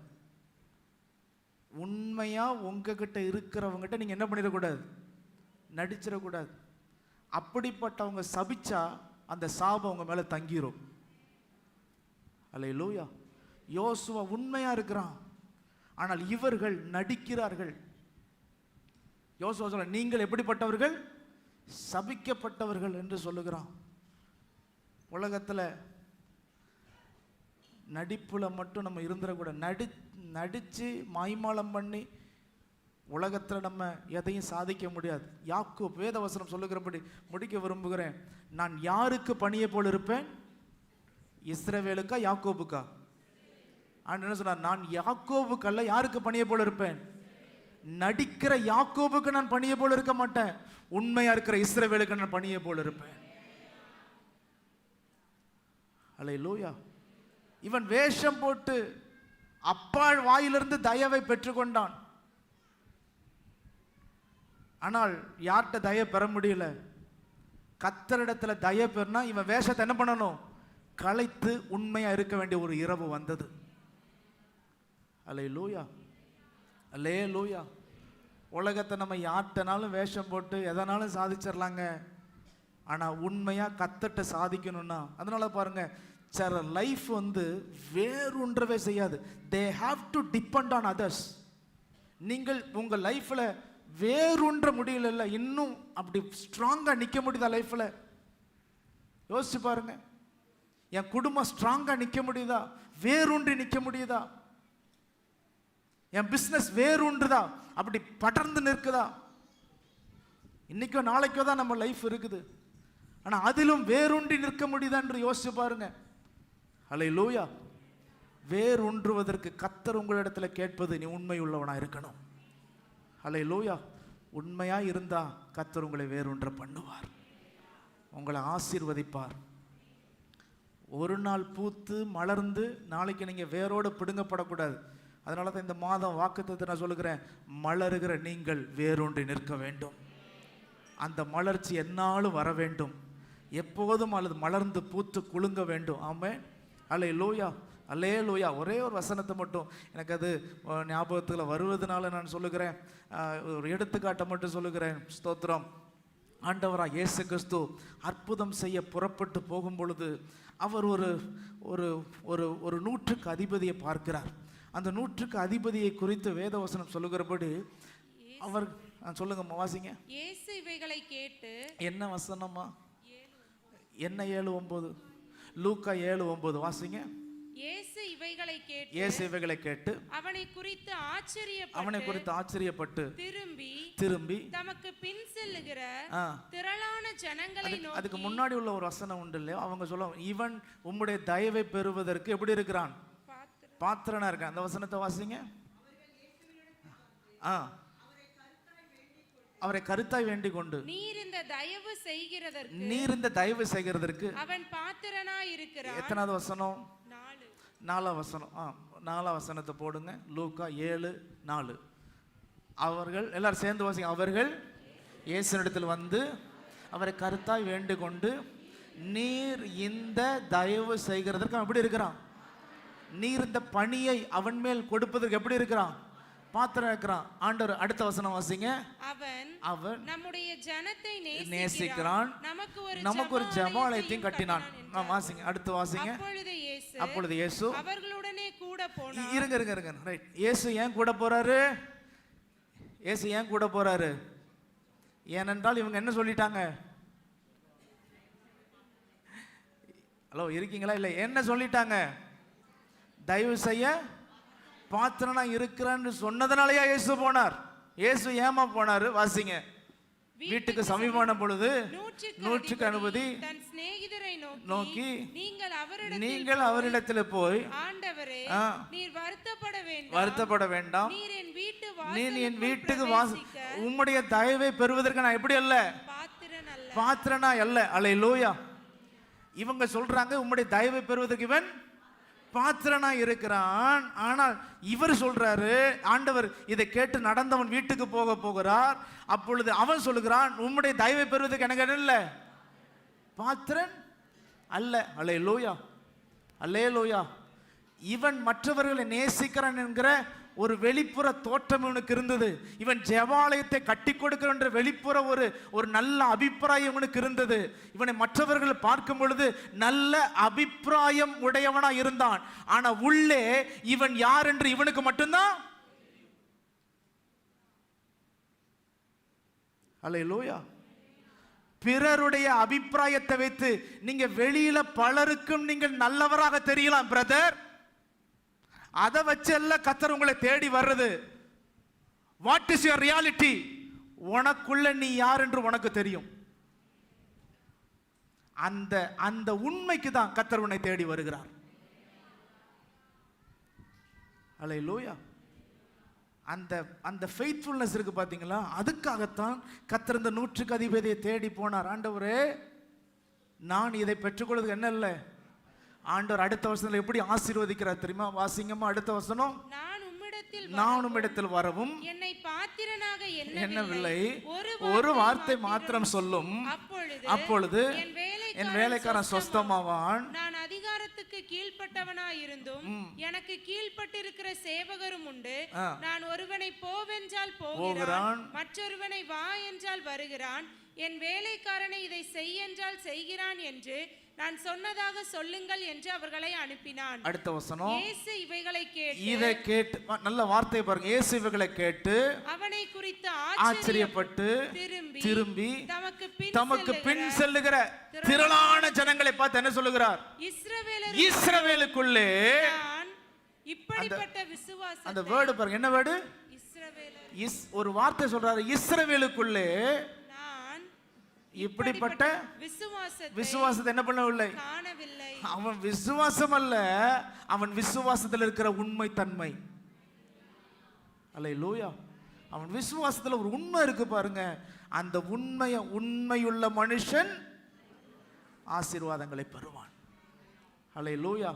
B: உண்மையா உங்ககிட்ட இருக்கிறவங்ககிட்ட நீங்க என்ன பண்ணிடக்கூடாது? நடிச்சிடக்கூடாது. அப்படிப்பட்டவங்க சபிச்சா அந்த சாபம் உங்க மேல தங்கிரும். அல்லேலூயா. யோசுவா உண்மையா இருக்கிறான், ஆனால் இவர்கள் நடிக்கிறார்கள். யோசுவா சொல்ல, நீங்கள் எப்படிப்பட்டவர்கள்? சபிக்கப்பட்டவர்கள் என்று சொல்லுகிறான். உலகத்துல நடிப்புல மட்டும் நம்ம இருந்துடக்கூடாது. நடிச்சு மாய்மாலம் பண்ணி உலகத்தில் நம்ம எதையும் சாதிக்க முடியாது. யாக்கோப் வேதவசனம் சொல்லுகிறபடி முடிக்க விரும்புகிறேன். நான் யாருக்கு பணியை போல் இருப்பேன்? இஸ்ரவேலுக்கா யாக்கோபுக்கா? என்ன சொன்னார்? நான் யாக்கோபுக்கு அல்ல, யாருக்கு பணியை போல் இருப்பேன்? நடிக்கிற யாக்கோபுக்கு நான் பணியை போல் இருக்க மாட்டேன், உண்மையா இருக்கிற இஸ்ரவேலுக்கு நான் பணியை போல் இருப்பேன். அல்லேலூயா. இவன் வேஷம் போட்டு அப்பாள் வாயிலிருந்து தயவை பெற்றுக்கொண்டான். ஆனால் யார்கிட்ட தய பெற முடியல? கர்த்தரிடத்துல தய பெறனா இவன் வேஷத்தை என்ன பண்ணணும்? களைத்து உண்மையா இருக்க வேண்டிய ஒரு இரவு வந்தது. அல்லேலூயா, அல்லேலூயா. உலகத்தை நம்ம யார்கிட்டனாலும் வேஷம் போட்டு எதனாலும் சாதிச்சிடலாங்க. ஆனா உண்மையா கர்த்தர்ட்ட சாதிக்கணும்னா, அதனால பாருங்க, சில லைஃப் வந்து வேறொன்றவே செய்யாது. they have to depend on others. நீங்கள் உங்க லைஃப்ல வேறொன்ற முடியல, இன்னும் அப்படி ஸ்ட்ராங்கா நிக்க முடியுதா லைஃப்ல? யோசிச்சு பாருங்க. என் குடும்பம் ஸ்ட்ராங்கா நிக்க முடியுதா? வேறொன்றி நிக்க முடியுதா? என் பிசினஸ் வேறொன்றுதா அப்படி படர்ந்து நிற்குதா? இன்னைக்கோ நாளைக்கோ தான் நம்ம லைஃப் இருக்குது, ஆனா அதிலும் வேறொன்றி நிற்க முடியுதா என்று யோசிச்சு பாருங்க. அல்லேலூயா. வேறொன்றுவதற்கு கர்த்தர் உங்களிடத்துல கேட்பது, நீ உண்மை உள்ளவனா இருக்கணும். அல்லேலூயா. உண்மையா இருந்தா கர்த்தர் உங்களை வேறொன்ற பண்ணுவார், உங்களை ஆசீர்வதிப்பார். ஒரு நாள் பூத்து மலர்ந்து நாளைக்கு நீங்க வேரோடு பிடுங்கப்படக்கூடாது. அதனால தான் இந்த மாதம் வாக்குத்தத்தத்தை நான் சொல்லுகிறேன், மலருகிற நீங்கள் வேரூன்றி நிற்க வேண்டும். அந்த மலர்ச்சி என்னாலும் வர வேண்டும், எப்போதும் அல்லது மலர்ந்து பூத்து குலுங்க வேண்டும். ஆமென், அல்லேலூயா, அல்லேலூயா. ஒரே ஒரு வசனத்தை மட்டும் எனக்கு அது ஞாபகத்தில் வருவதனால நான் சொல்லுகிறேன், ஒரு எடுத்துக்காட்டை மட்டும் சொல்லுகிறேன். ஸ்தோத்திரம். ஆண்டவராக இயேசு கிறிஸ்து அற்புதம் செய்ய புறப்பட்டு போகும் பொழுது அவர் ஒரு ஒரு ஒரு ஒரு 100க்கு அதிபதியை பார்க்கிறார். அந்த 100க்கு அதிபதியை குறித்து வேதவசனம் சொல்லுகிறபடி அவர் சொல்லுங்க, வாசிங்க.
C: இயேசு இவைகளை கேட்டு,
B: என்ன வசனமா? என்ன 7:9? லூக்கா 7:9 வாசிங்க.
C: இயேசு இவைகளை கேட்டு அவனை குறித்து ஆச்சரியப்பட்டு திரும்பி தமக்கு பின் செல்லுகிற திரளான ஜனங்களை நோக்கி.
B: அதுக்கு முன்னாடி உள்ள ஒரு வசனம் உண்டு இல்லையா? அவங்க சொல்லுவாங்க, இவன் உம்முடைய தயவை பெறுவதற்கு எப்படி இருக்கிறான்? பாத்திரனா இருக்கான். அந்த வசனத்தை வாசிங்க. அவரை கருத்தாய் வேண்டிக் கொண்டு
C: நீர் இந்த
B: தயவு செய்கிறதற்கு
C: அவன் பாத்திரனாய் இருக்கிறான்.
B: எத்தனாவது வசனம்? 4 வசனம். 4 வசனத்தை போடுங்க. லூக்கா 7:4. அவர்கள் எல்லாரும் சேர்ந்து வாசிங்க. அவர்கள் இயேசுவினிடத்தில் வந்து அவரை கருத்தாய் வேண்டிக் கொண்டு, நீர் இந்த தயவு செய்கிறதற்கு அவன் எப்படி இருக்கிறான்? நீர் இந்த பணியை அவன் மேல் கொடுப்பதற்கு எப்படி இருக்கிறான்? பாத்திரம் இருக்கிறான். ஆண்டவர் அடுத்த வசனம் வாசிங்க. அவன்
C: நம்முடைய ஜனத்தை
B: நேசிக்கிறான், நமக்கு ஒரு ஜெபாலயத்தையும் கட்டினான். வாசிங்க, அடுத்து வாசிங்க. அப்பொழுது இயேசு
C: அவர்களுடனே கூட போனார்.
B: இருங்க இருங்க இருங்க ரைட். இயேசு ஏன் கூட போறாரு? இயேசு ஏன் கூட போறாரு? ஏனென்றால் இவங்க என்ன சொல்லிட்டாங்க? ஹலோ இருக்கீங்களா? இல்லை, என்ன சொல்லிட்டாங்க? தயவு செய்ய பாத்திரனா இருக்கிறான்னு சொன்னதுனாலயா இயேசு போனார்? இயேசு ஏமா போனாரு? வாசிங்க. வீட்டுக்கு சமீபமான பொழுது நூற்றுக்கு அதிபதி
C: தன் சிநேகிதரை
B: நோக்கி
C: நீங்கள்
B: அவரிடத்தில் போய்,
C: ஆண்டவரே, நீர்
B: வருத்தப்பட வேண்டாம், நீர் என் வீட்டுக்கு உம்முடைய தயவை பெறுவதற்கு நான் எப்படி அல்ல? பாத்திரனா அல்ல. அல்லேலூயா. இவங்க சொல்றாங்க உம்முடைய தயவை பெறுவதற்கு இவன் பாத்திரனா இருக்கிறான். ஆனால் இவர் சொல்றாரு, ஆண்டவர் இதை கேட்டு நடந்தவன் வீட்டுக்கு போகிறார். அப்பொழுது அவன் சொல்லுகிறான், உம்முடைய தயவை பெறுவதற்கு எனக்கு என்ன இல்லை? பாத்திரன் அல்ல. அல்லேலூயா, அல்லேலூயா. இவன் மற்றவர்களை நேசிக்கிறான் என்கிற ஒரு வெளிப்புற தோற்றம் இவனுக்கு இருந்தது. இவன் ஜெபாலயத்தை கட்டி கொடுக்கிற என்ற வெளிப்புற ஒரு நல்ல அபிப்பிராயம் இவனுக்கு இருந்தது. இவனை மற்றவர்கள் பார்க்கும் பொழுது நல்ல அபிப்பிராயம் உடையவனா இருந்தான். ஆனா உள்ளே இவன் யார் என்று இவனுக்கு மட்டும்தான். அல்லேலூயா. பிறருடைய அபிப்பிராயத்தை வைத்து நீங்க வெளியில பலருக்கும் நீங்கள் நல்லவராக தெரியலாம் பிரதர். அதை வச்சு எல்லாம் கர்த்தர் உங்களை தேடி வர்றது. What is your reality? உனக்குள்ள நீ யார் என்று உனக்கு தெரியும். அந்த உண்மைக்கு தான் கர்த்தர் உன்னை தேடி வருகிறார். அல்லேலூயா. அந்த ஃபெய்த்ஃபுல்னஸ் இருக்கு பாத்தீங்களா? அதுக்காகத்தான் கர்த்தர் இந்த நூற்றுக்கு அதிபதியை தேடி போனார். ஆண்டவரே, நான் இதை பெற்றுக்கொள்வதற்கு என்ன இல்லை? ஆண்டவர் அடுத்த வசனத்துல எப்படி ஆசீர்வதிக்கிறார் தெரியுமா? வாசிங்கம்மா அடுத்த வசனம். நான் உம்மிடத்தில் வரவும்
C: என்னை பாத்திரனாக
B: எண்ணவில்லை, ஒரு வார்த்தை மாத்திரம் சொல்லும், அப்பொழுது என் வேலைக்காரன் சொஸ்தமாவான்.
C: நான் அதிகாரத்துக்கு கீழ்ப்பட்டவனாய் இருந்தும் எனக்கு கீழ்ப்பட்டிருக்கிற சேவகரும் உண்டு. நான் ஒருவனை போவென்றால் போகிறான், மற்றொருவனை வா என்றால் வருகிறான். என் வேலைக்காரனை இதை செய் என்றால் செய்கிறான் என்று நான் சொன்னதாக சொல்லுங்கள் என்று அவர்களை அனுப்பினான்.
B: அடுத்த வசனம்.
C: இயேசு இவைகளை
B: கேட்டு நல்ல வார்த்தை பாருங்க. இயேசு இவைகளை கேட்டு
C: அவனை குறித்து
B: ஆச்சரியப்பட்டு திரும்பி தமக்கு பின் செல்லுகிற திரளான ஜனங்களை பார்த்து என்ன சொல்லுகிறார்? இஸ்ரவேலுக்குள்ளே
C: இப்படிப்பட்ட விசுவாசம்.
B: அந்த வேர்டு பாருங்க. என்ன வேர்டு? ஒரு வார்த்தை சொல்றாரு. இஸ்ரவேலுக்குள்ளே இப்படிப்பட்ட விசுவாசத்தை என்ன பண்ணவில்லை? அவன் விசுவாசம் அல்ல, அவன் விசுவாசத்தில் இருக்கிற உண்மை தன்மை. அல்லேலூயா. அவன் விசுவாசத்தில் ஒரு உண்மை இருக்கு பாருங்க. அந்த உண்மையுள்ள மனுஷன் ஆசீர்வாதங்களை பெறுவான். அல்லேலூயா.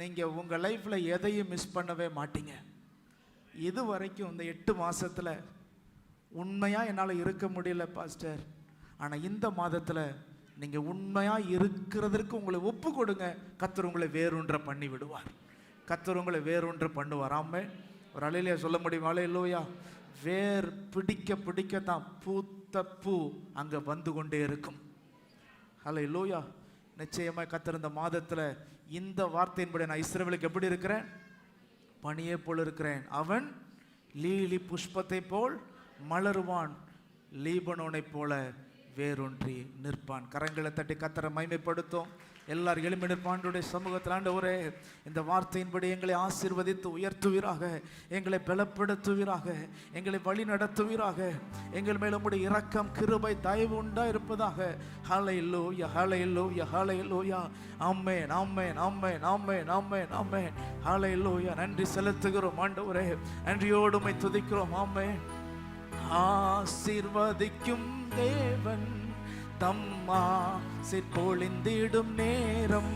B: நீங்க உங்க லைஃப்ல எதையும் மிஸ் பண்ணவே மாட்டீங்க. இது வரைக்கும் இந்த 8 மாசத்துல உண்மையா என்னால இருக்க முடியல பாஸ்டர், ஆனால் இந்த மாதத்தில் நீங்கள் உண்மையாக இருக்கிறதற்கு உங்களை ஒப்பு கொடுங்க. கர்த்தர் உங்களை வேறொன்ற பண்ணி விடுவார். கர்த்தர் உங்களை வேறொன்ற பண்ணுவார். ஆமே. ஒரு அலையிலேயே சொல்ல முடியும். அல்லேலூயா. வேர் பிடிக்கத்தான் பூத்த பூ அங்கே வந்து கொண்டே இருக்கும். அல்லேலூயா. நிச்சயமாக கர்த்தர் இந்த மாதத்தில் இந்த வார்த்தையின்படி நான் இஸ்ரவேலுக்கு எப்படி இருக்கிறேன்? பனியை போல் இருக்கிறேன். அவன் லீலி புஷ்பத்தை போல் மலருவான், லீபனோனை போல வேரொன்றி நிற்பான். கரங்களை தட்டி கர்த்தரை மகிமைப்படுத்தும். எல்லாரும் எழும்பி நிற்பாண்டுடைய சமூகத்தில். ஆண்டவரே, இந்த வார்த்தையின்படி எங்களை ஆசீர்வதித்து உயர்த்துவீராக, எங்களை பலப்படுத்துவீராக, எங்களை வழி நடத்துவீராக. எங்கள் மேல் உம்முடைய இரக்கம், கிருபை, தயவு உண்டா இருப்பதாக. ஹல்லேலூயா, ஹல்லேலூயா, ஹல்லேலூயா. ஆமென், ஆமென், ஆமென், ஆமென், ஆமென், ஆமென். ஹல்லேலூயா. நன்றி செலுத்துகிறோம் ஆண்டவரே. நன்றியோடு உம்மை துதிக்கிறோம். ஆமென். ஆசீர்வதிக்கும் தேவன் தம்மா பொழிந்திடும் நேரம்.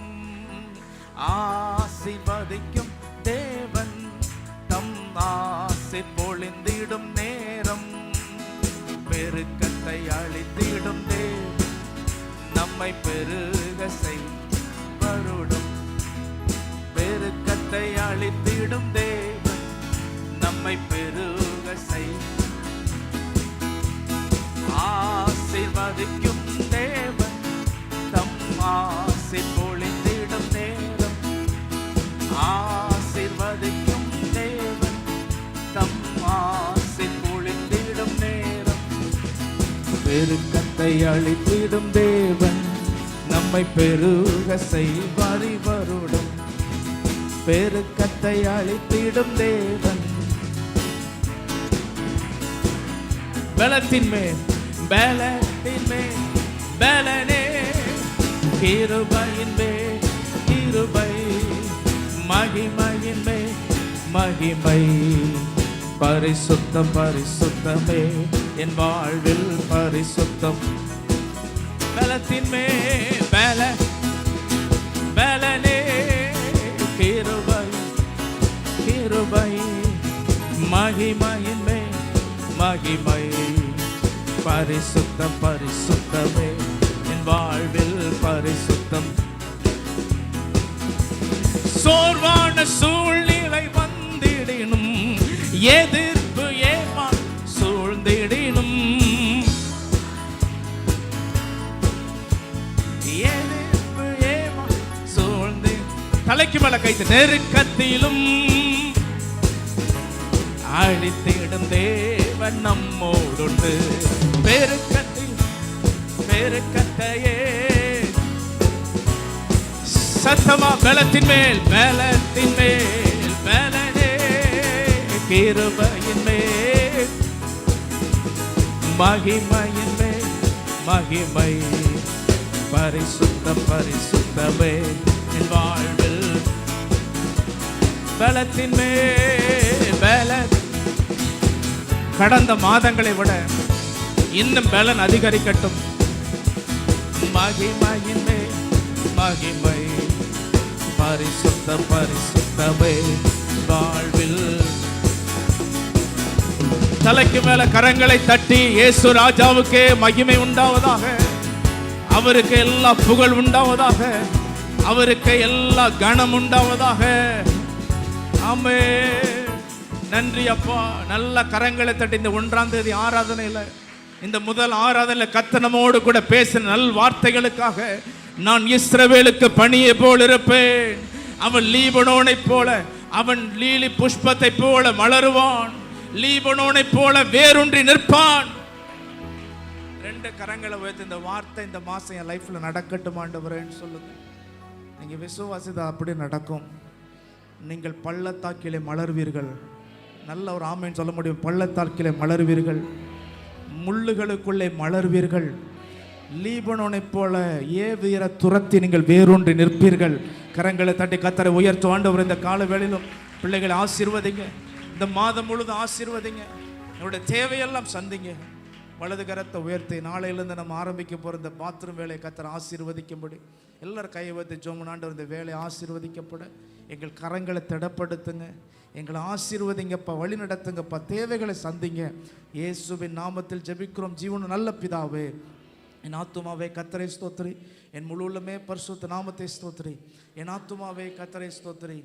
B: ஆசீர்வதிக்கும் தேவன் தம்மா பொழிந்திடும் நேரம். பெருக்கத்தை அளித்திடும் தேவன் நம்மை பெருக செய்வருடும். பெருக்கத்தை அளித்திடும் தேவன் நம்மை பெருக செய். ஆசீர்வதிக்கும் தேவன் தம் ஆசை பொழிந்திடும் நேரம். பெருக்கத்தை அளித்திடும் தேவன் நம்மை பெருக செய்வார் இவருடன். பெருக்கத்தை அளித்திடும் தேவன் பலத்தின் மேல் பலத்தின் மேல் பலனே, கிருபையின் மேல் கிருபை, மகிமையின் மேல் மகிமை. பரிசுத்தம் பரிசுத்தமே என் வாழ்வில் பரிசுத்தம். பலத்தின் மேல் பல பலனே, கிருபை கிருபை, மகிமையின் மேல் மகிமை. பரிசுத்தம் பரிசுத்தமே என் வாழ்வில் பரிசுத்தம். சோர்வான சூழ்நிலை வந்திடினும், எதிர்ப்பு ஏமா சூழ்ந்திடினும், எதிர்ப்பு ஏமா சூழ்ந்து தலைக்கு மேல கைத்து நெருக்கத்திலும் அழித்திடும் தேவன் நம்மோடுண்டு. பெருக்கத்தில் பெருக்கத்தையே சத்தமா பலத்தின் மேல் பலத்தின் மேல் பலனே, கிருபையின் மேல் மகிமையின் மேல் மகிமை. பரிசுத்தம் பரிசுத்தமே என் வாழ்வில் பலத்தின் மேல் பலன். கடந்த மாதங்களை விட இன்னும் பலன் அதிகரிக்கட்டும். மகிமையின் மேல் மகிமை. பரிசுத்த பரிசுத்தமே வாழ்வில். தலைக்கு மேல கரங்களை தட்டி இயேசு ராஜாவுக்கே மகிமை உண்டாவதாக, அவருக்கு எல்லா புகழ் உண்டாவதாக, அவருக்கு எல்லா கணம் உண்டாவதாக. ஆமென். நன்றி அப்பா. நல்ல கரங்களை தட்டி இந்த 1ஆம் தேதி ஆராதனையில், இந்த முதல் ஆராதனையில் கத்தனமோடு கூட பேசின நல் வார்த்தைகளுக்காக நான் இஸ்ரவேலுக்கு பணியை போல் இருப்பேன். அவன் லீபனோனை போல, அவன் லீலி புஷ்பத்தை போல மலருவான், லீபனோனை போல வேரூன்றி நிற்பான். 2 கரங்களை உயர்த்தி இந்த வார்த்தை இந்த மாசம் என் லைஃப்ல நடக்கட்டும் ஆண்டவரேன்னு சொல்லுங்க. நீங்க விசுவாசித்தா அப்படி நடக்கும். நீங்கள் பள்ளத்தாக்கிலே மலர்வீர்கள். நல்ல ஒரு ஆமேன் சொல்ல முடியும். பள்ளத்தாக்கிலே மலர்வீர்கள், முள்ளுகளுக்குள்ளே மலர்வீர்கள், லீபனோனை போல ஏவியர துரத்தி நீங்கள் வேரூன்றி நிற்பீர்கள். கரங்களை தட்டி கத்தரை உயர்த்து ஆண்டவர் இந்த கால வேளையிலும் பிள்ளைகளை ஆசீர்வதிங்க. இந்த மாதம் முழுதும் ஆசீர்வதிங்க. என்னுடைய தேவையெல்லாம் சந்திங்க. வலது கரத்தை உயர்த்தி நாளையிலிருந்து நம்ம ஆரம்பிக்க போகிற இந்த பாத்ரூம் வேலையை கத்தரை ஆசீர்வதிக்கும்படி எல்லாரும் கையை வைத்து ஜெபம். ஆண்டவர் இந்த வேலையை ஆசீர்வதிக்கப்பட எங்கள் கரங்களை திடப்படுத்துங்க, எங்களை ஆசீர்வதிங்கப்பா, வழி நடத்துங்கப்பா, தேவைகளை சந்திங்க. இயேசுவின் நாமத்தில் ஜெபிக்கிறோம் ஜீவன் நல்ல பிதாவே. என் ஆத்துமாவே கத்தரை ஸ்தோத்திரி, என் முழு உள்ளமே பரிசுத்த நாமத்தை ஸ்தோத்திரி. என் ஆத்துமாவே கத்தரை ஸ்தோத்திரி,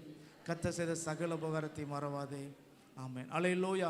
B: கத்த செய்த சகல உபகாரத்தை மறவாதே. ஆமென். அல்லேலூயா.